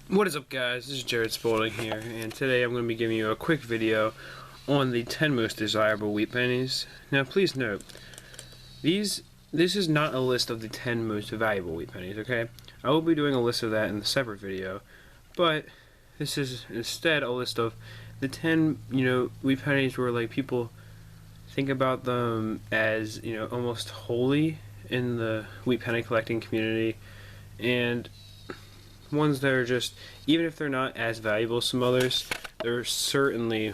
What is up, guys? This is Jared Spalding here, and today I'm going to be giving you a quick video on the 10 most desirable wheat pennies. Now please note, this is not a list of the 10 most valuable wheat pennies, okay? I will be doing a list of that in a separate video, but this is instead a list of the 10, wheat pennies where like people think about them as, almost holy in the wheat penny collecting community, and ones that are just, even if they're not as valuable as some others, they're certainly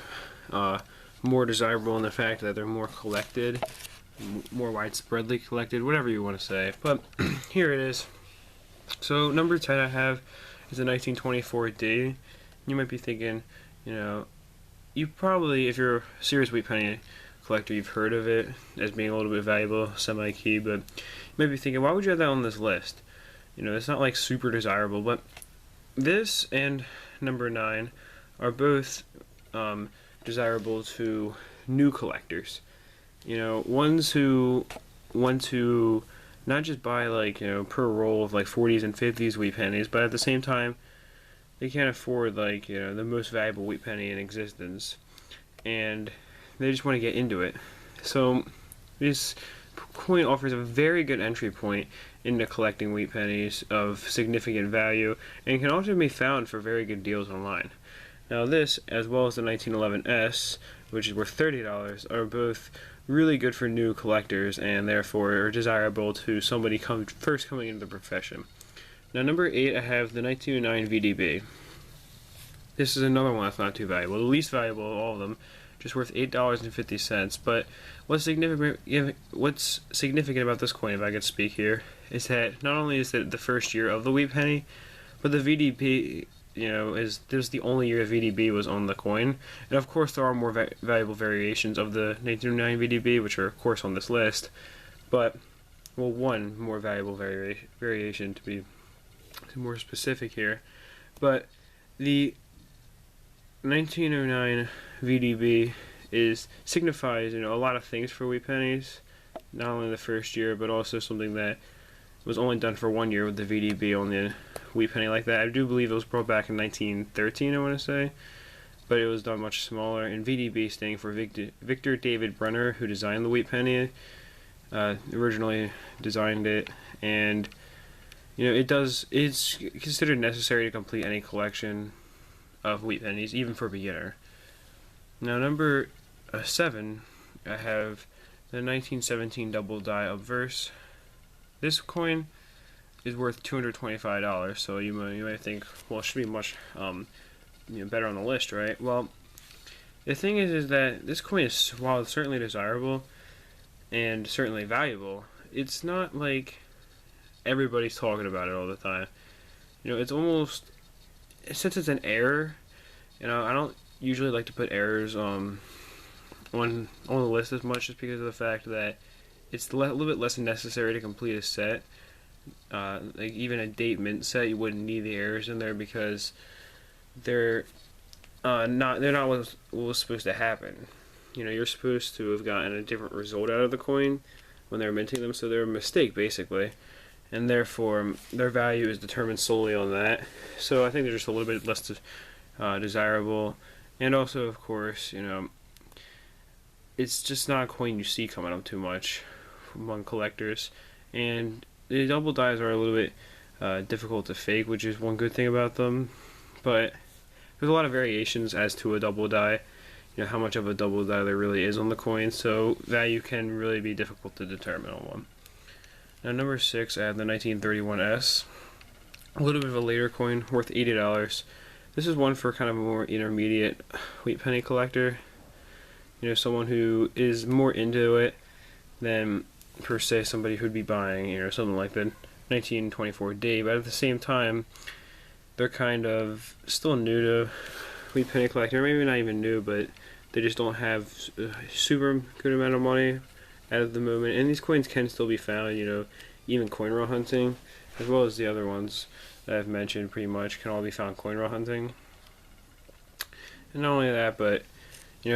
more desirable in the fact that they're more collected, more widespreadly collected, whatever you want to say. But here it is. So number 10 I have is a 1924 D. You might be thinking, you probably, if you're a serious wheat penny collector, you've heard of it as being a little bit valuable, semi-key, but you might be thinking, why would you have that on this list? It's not like super desirable, but this and number 9 are both desirable to new collectors. Ones who want to not just buy per roll of 40s and 50s wheat pennies, but at the same time they can't afford the most valuable wheat penny in existence, and they just want to get into it. So this coin offers a very good entry point into collecting wheat pennies of significant value, and can also be found for very good deals online. Now this, as well as the 1911S, which is worth $30, are both really good for new collectors and therefore are desirable to somebody first coming into the profession. Now number 8 I have the 1909 VDB. This is another one that's not too valuable, the least valuable of all of them, just worth $8.50. But what's significant about this coin, if I could speak here, is that not only is it the first year of the wheat penny, but the VDB, this is the only year VDB was on the coin. And of course there are more valuable variations of the 1909 VDB, which are of course on this list, but one more valuable variation, to be more specific here. But the 1909 VDB signifies a lot of things for wheat pennies, not only the first year, but also something that was only done for 1 year with the VDB on the wheat penny like that. I do believe it was brought back in 1913, I want to say, but it was done much smaller. And VDB standing for Victor David Brenner, who designed the wheat penny, originally designed it, and it's considered necessary to complete any collection of wheat pennies, even for a beginner. Now number 7, I have the 1917 double die obverse. This coin is worth $225, so you might think, well, it should be much better on the list, right? Well, the thing is that this coin is, while it's certainly desirable and certainly valuable, it's not like everybody's talking about it all the time. It's almost, since it's an error, I don't usually like to put errors on the list as much, just because of the fact that it's a little bit less necessary to complete a set. Even a date mint set, you wouldn't need the errors in there because they're not what was supposed to happen. You're supposed to have gotten a different result out of the coin when they're minting them, so they're a mistake basically, and therefore their value is determined solely on that. So I think they're just a little bit less desirable, and also of course it's just not a coin you see coming up too much among collectors, and the double dies are a little bit difficult to fake, which is one good thing about them. But there's a lot of variations as to a double die, how much of a double die there really is on the coin, so value can really be difficult to determine on one. Now number 6 I have the 1931S, a little bit of a later coin, worth $80. This is one for kind of a more intermediate wheat penny collector, someone who is more into it than per se somebody who'd be buying something like the 1924 D. But at the same time, they're kind of still new to wheat penny collecting, or maybe not even new, but they just don't have a super good amount of money at the moment. And these coins can still be found, even coin roll hunting, as well as the other ones that I've mentioned pretty much can all be found coin roll hunting. And not only that, but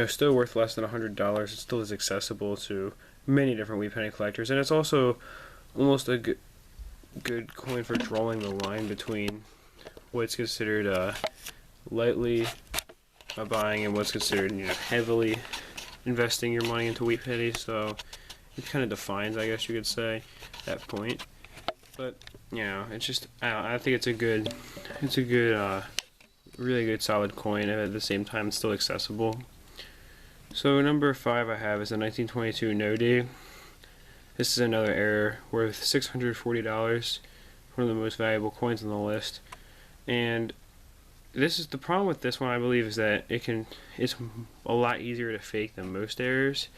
still worth less than $100. It still is accessible to many different wheat penny collectors, and it's also almost a good coin for drawing the line between what's considered lightly buying and what's considered heavily investing your money into wheat pennies. So it kind of defines, I guess you could say, that point. But it's just I think it's a good, really good solid coin, and at the same time it's still accessible. So number 5 I have is a 1922 No-D. This is another error worth $640, one of the most valuable coins on the list. And this is the problem with this one, I believe, is that it's a lot easier to fake than most errors.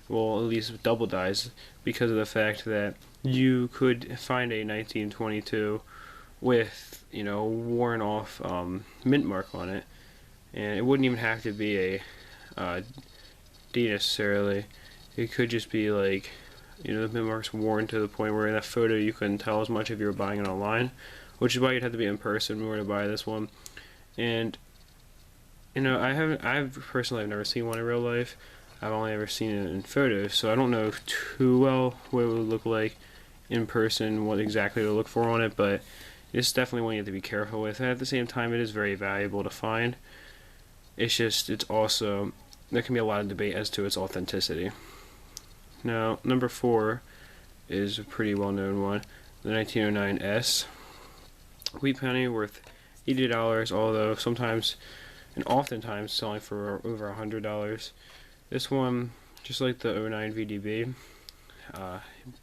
Well, at least double dies, because of the fact that you could find a 1922 with worn off mint mark on it, and it wouldn't even have to be a D necessarily. It could just be like the mint mark's worn to the point where in that photo you couldn't tell as much if you were buying it online, which is why you'd have to be in person in order to buy this one. And I've personally never seen one in real life. I've only ever seen it in photos, so I don't know too well what it would look like in person, what exactly to look for on it, but it's definitely one you have to be careful with. And at the same time, it is very valuable to find. It's also, there can be a lot of debate as to its authenticity. Now, number 4 is a pretty well-known one, the 1909 S wheat penny, worth $80, although sometimes and oftentimes selling for over $100. This one, just like the 09 VDB,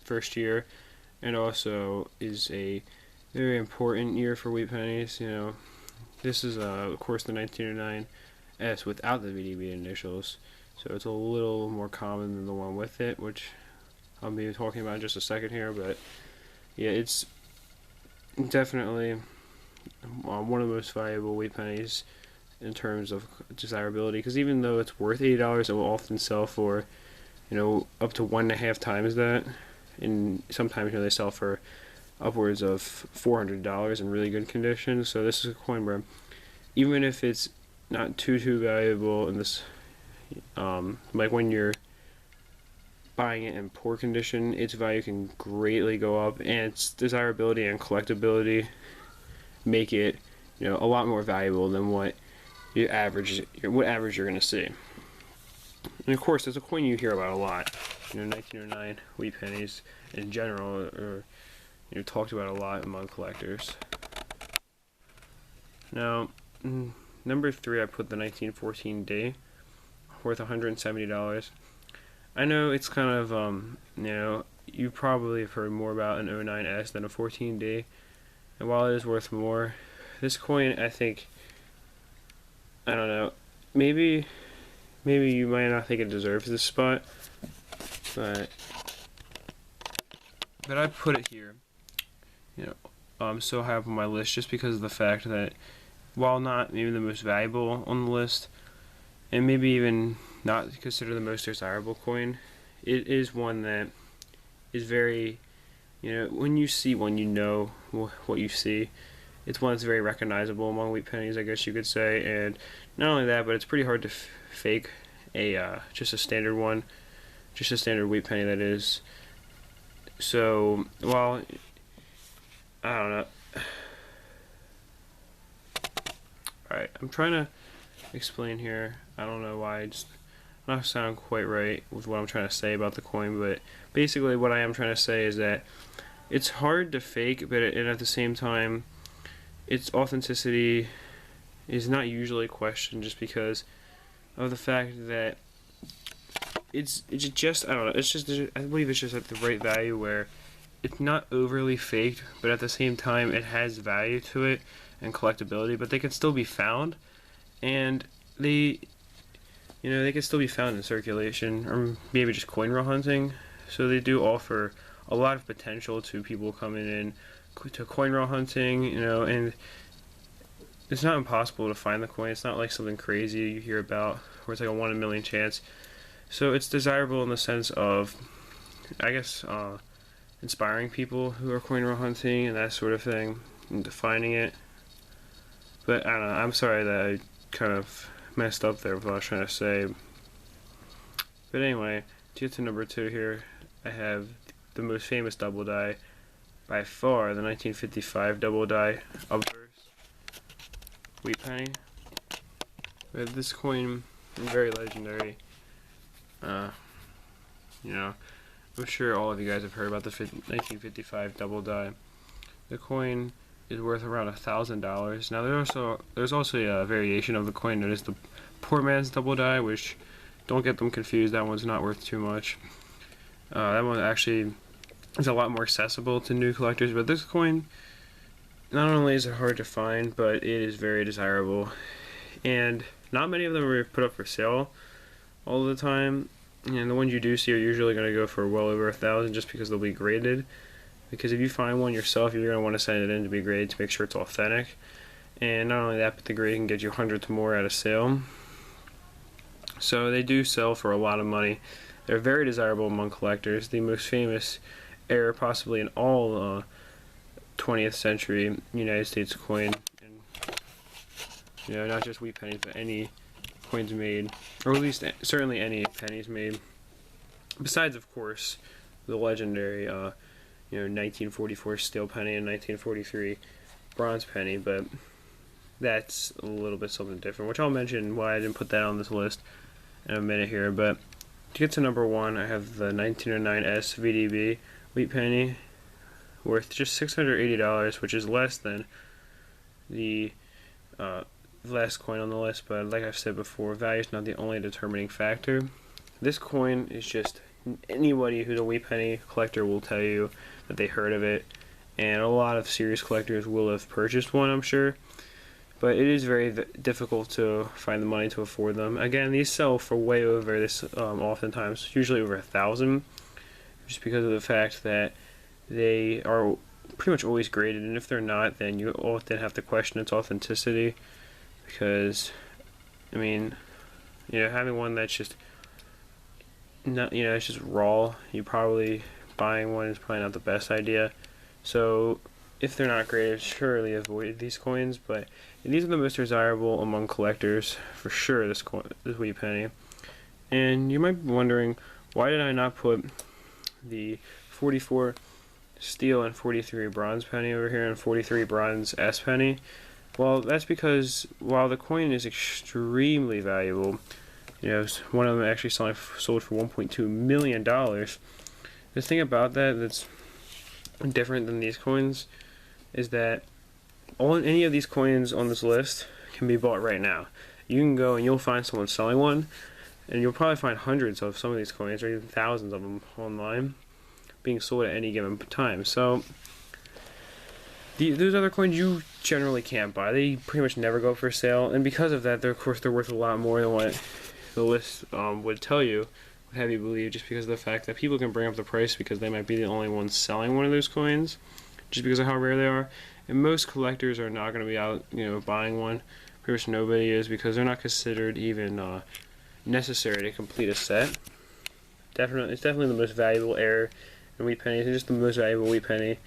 first year, and also is a very important year for wheat pennies. This is of course the 1909 S without the VDB initials, so it's a little more common than the one with it, which I'll be talking about in just a second here. But yeah, it's definitely one of the most valuable wheat pennies in terms of desirability, because even though it's worth $80, it will often sell for up to 1.5 times that, and sometimes they sell for upwards of $400 in really good condition. So this is a coin where even if it's not too valuable in this, like when you're buying it in poor condition, its value can greatly go up, and its desirability and collectability make it a lot more valuable than what average you're going to see. And of course, there's a coin you hear about a lot. 1909 wheat pennies in general are talked about a lot among collectors. Now, number 3, I put the 1914D, worth $170. I know it's kind of you probably have heard more about an 09S than a 14D, and while it is worth more, this coin, I think, I don't know, maybe you might not think it deserves this spot, but I put it here, so high up on my list just because of the fact that while not maybe the most valuable on the list, and maybe even not considered the most desirable coin, it is one that is very, when you see one, what you see. It's one that's very recognizable among wheat pennies, I guess you could say, and not only that, but it's pretty hard to fake just a standard one, just a standard wheat penny, that is. So, while I don't know. Alright, I'm trying to explain here. I don't know why, I'm not sound quite right with what I'm trying to say about the coin, but basically what I am trying to say is that it's hard to fake, but and at the same time, its authenticity is not usually questioned just because of the fact that it's just, I don't know, it's just, I believe it's just at the right value where it's not overly faked, but at the same time it has value to it and collectability, but they can still be found, and they can still be found in circulation, or maybe just coin roll hunting, so they do offer a lot of potential to people coming in to coin roll hunting, and it's not impossible to find the coin. It's not like something crazy you hear about where it's like a 1 in a million chance. So it's desirable in the sense of, I guess, inspiring people who are coin roll hunting and that sort of thing, and defining it. But I don't know, I'm sorry that I kind of messed up there with what I was trying to say. But anyway, to get to number 2 here, I have the most famous double die by far, the 1955 double die obverse. wheat penny. But this coin is very legendary. You know, I'm sure all of you guys have heard about the 1955 double die. The coin is worth around $1,000. Now there's also a variation of the coin known as the poor man's double die, which, don't get them confused, that one's not worth too much. That one actually is a lot more accessible to new collectors, but this coin, not only is it hard to find, but it is very desirable. And not many of them are put up for sale all the time, and the ones you do see are usually going to go for well over $1,000 just because they'll be graded. Because if you find one yourself, you're going to want to send it in to be graded to make sure it's authentic. And not only that, but the grade can get you hundreds more at a sale. So they do sell for a lot of money. They're very desirable among collectors. The most famous error possibly in all 20th century United States coin, and not just wheat pennies, but any coins made, or at least certainly any pennies made, besides of course the legendary 1944 steel penny and 1943 bronze penny, but that's a little bit something different, which I'll mention why I didn't put that on this list in a minute here. But to get to number one, I have the 1909 SVDB wheat penny, worth just $680, which is less than the last coin on the list, but like I've said before, value is not the only determining factor. This coin is just, anybody who's a wheat penny collector will tell you that they heard of it, and a lot of serious collectors will have purchased one, I'm sure, but it is very difficult to find the money to afford them. Again, these sell for way over this, oftentimes, usually over $1,000, just because of the fact that they are pretty much always graded, and if they're not, then you often have to question its authenticity, because, I mean, having one that's just not, it's just raw, buying one is probably not the best idea. So if they're not graded, surely avoid these coins. But these are the most desirable among collectors for sure. This wheat penny, and you might be wondering, why did I not put the 44 steel and 43 bronze penny over here and 43 bronze S penny? Well, that's because while the coin is extremely valuable, one of them actually sold for $1.2 million. The thing about that that's different than these coins is that any of these coins on this list can be bought right now. You can go and you'll find someone selling one, and you'll probably find hundreds of some of these coins, or even thousands of them online, being sold at any given time. So those other coins you generally can't buy. They pretty much never go for sale, and because of that, of course, they're worth a lot more than what the list would tell you, would have you believe, just because of the fact that people can bring up the price because they might be the only ones selling one of those coins, just because of how rare they are. And most collectors are not going to be out, buying one. Pretty much nobody is, because they're not considered even necessary to complete a set. It's definitely the most valuable error in wheat pennies, and just the most valuable wheat penny,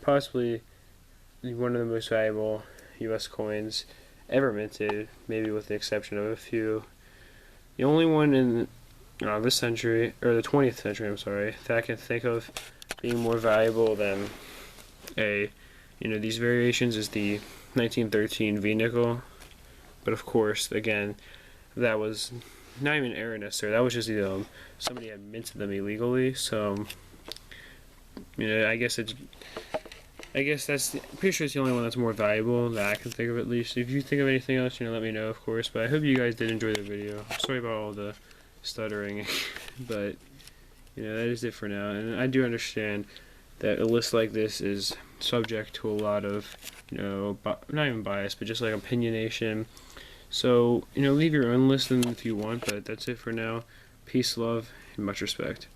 possibly one of the most valuable U.S. coins ever minted, maybe with the exception of a few. The only one in this century, or the 20th century, I'm sorry, that I can think of being more valuable than these variations is the 1913 V-nickel. But of course, again, that was not even error necessary. That was just somebody had minted them illegally. So I guess that's pretty sure it's the only one that's more valuable that I can think of, at least. If you think of anything else, let me know, of course. But I hope you guys did enjoy the video. Sorry about all the stuttering, but that is it for now. And I do understand that a list like this is subject to a lot of not even bias, but just like opinionation. So leave your own list in if you want. But that's it for now. Peace, love, and much respect.